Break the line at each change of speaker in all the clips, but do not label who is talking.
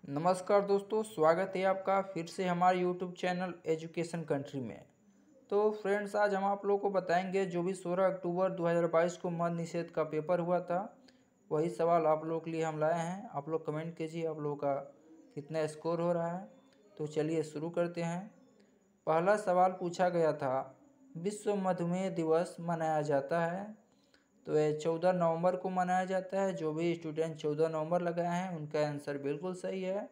नमस्कार दोस्तों, स्वागत है आपका फिर से हमारे यूट्यूब चैनल एजुकेशन कंट्री में। तो फ्रेंड्स, आज हम आप लोगों को बताएंगे जो भी 16 अक्टूबर 2022 को मद्य निषेध का पेपर हुआ था, वही सवाल आप लोगों के लिए हम लाए हैं। आप लोग कमेंट कीजिए आप लोगों का कितना स्कोर हो रहा है। तो चलिए शुरू करते हैं। पहला सवाल पूछा गया था, विश्व मधुमेह दिवस मनाया जाता है। तो ये 14 नवंबर को मनाया जाता है। जो भी स्टूडेंट 14 नवंबर लगाए हैं उनका आंसर बिल्कुल सही है।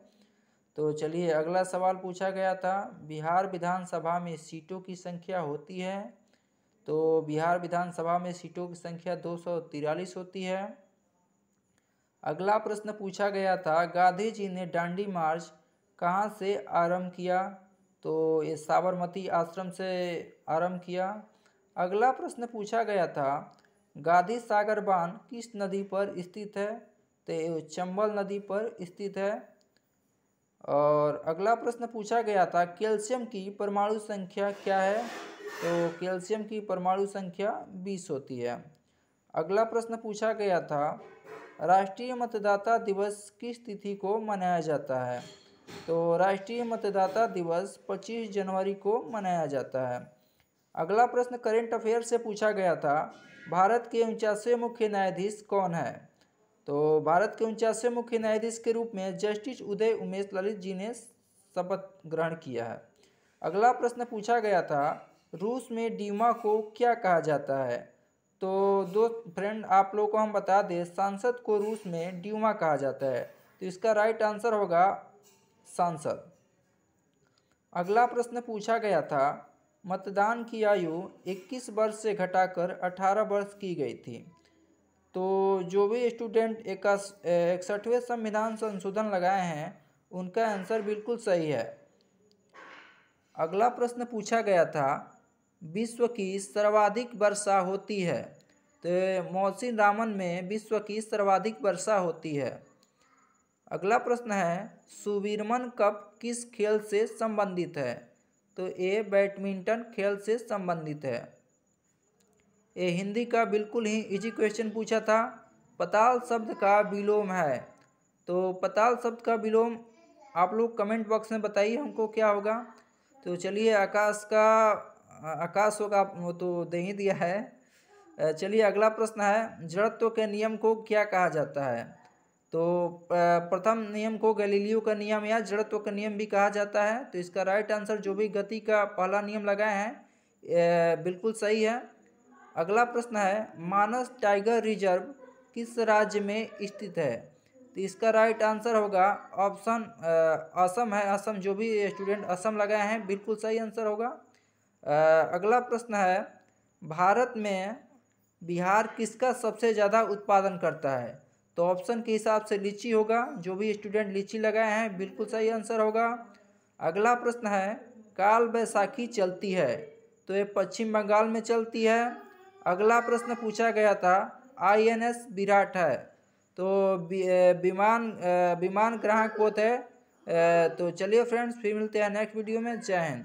तो चलिए अगला सवाल पूछा गया था, बिहार विधानसभा में सीटों की संख्या होती है। तो बिहार विधानसभा में सीटों की संख्या 243 होती है। अगला प्रश्न पूछा गया था, गांधी जी ने दांडी मार्च कहाँ से आरंभ किया। तो ये साबरमती आश्रम से आरंभ किया। अगला प्रश्न पूछा गया था, गांधी सागर बांध किस नदी पर स्थित है। तो ये चंबल नदी पर स्थित है। और अगला प्रश्न पूछा गया था, कैल्शियम की परमाणु संख्या क्या है। तो कैल्शियम की परमाणु संख्या 20 होती है। अगला प्रश्न पूछा गया था, राष्ट्रीय मतदाता दिवस किस तिथि को मनाया जाता है। तो राष्ट्रीय मतदाता दिवस 25 जनवरी को मनाया जाता है। अगला प्रश्न करेंट अफेयर से पूछा गया था, भारत के 49वें मुख्य न्यायाधीश कौन है। तो भारत के 49वें मुख्य न्यायाधीश के रूप में जस्टिस उदय उमेश ललित जी ने शपथ ग्रहण किया है। अगला प्रश्न पूछा गया था, रूस में डीमा को क्या कहा जाता है। तो दो फ्रेंड आप लोगों को हम बता दें, सांसद को रूस में ड्यूमा कहा जाता है। तो इसका राइट आंसर होगा सांसद। अगला प्रश्न पूछा गया था, मतदान की आयु 21 वर्ष से घटाकर 18 वर्ष की गई थी। तो जो भी स्टूडेंट 61वें संविधान संशोधन लगाए हैं उनका आंसर बिल्कुल सही है। अगला प्रश्न पूछा गया था, विश्व की सर्वाधिक वर्षा होती है। तो मौसिन रामन में विश्व की सर्वाधिक वर्षा होती है। अगला प्रश्न है, सुवीरमन कप किस खेल से संबंधित है। तो ये बैडमिंटन खेल से संबंधित है। ये हिंदी का बिल्कुल ही इजी क्वेश्चन पूछा था। पताल शब्द का विलोम है। तो पताल शब्द का विलोम आप लोग कमेंट बॉक्स में बताइए हमको क्या होगा। तो चलिए आकाश होगा, वो तो दे ही दिया है। चलिए अगला प्रश्न है, जड़त्व के नियम को क्या कहा जाता है। तो प्रथम नियम को गैलीलियो का नियम या जड़त्व का नियम भी कहा जाता है। तो इसका राइट आंसर जो भी गति का पहला नियम लगाए हैं बिल्कुल सही है। अगला प्रश्न है, मानस टाइगर रिजर्व किस राज्य में स्थित है। तो इसका राइट आंसर होगा ऑप्शन असम है। असम, जो भी स्टूडेंट असम लगाए हैं बिल्कुल सही आंसर होगा। अगला प्रश्न है, भारत में बिहार किसका सबसे ज़्यादा उत्पादन करता है। तो ऑप्शन के हिसाब से लीची होगा। जो भी स्टूडेंट लीची लगाए हैं बिल्कुल सही आंसर होगा। अगला प्रश्न है, काल बैसाखी चलती है। तो ये पश्चिम बंगाल में चलती है। अगला प्रश्न पूछा गया था, INS विराट है। तो विमान ग्राहक पोत है। तो चलिए फ्रेंड्स, फिर मिलते हैं नेक्स्ट वीडियो में। जय हिंद।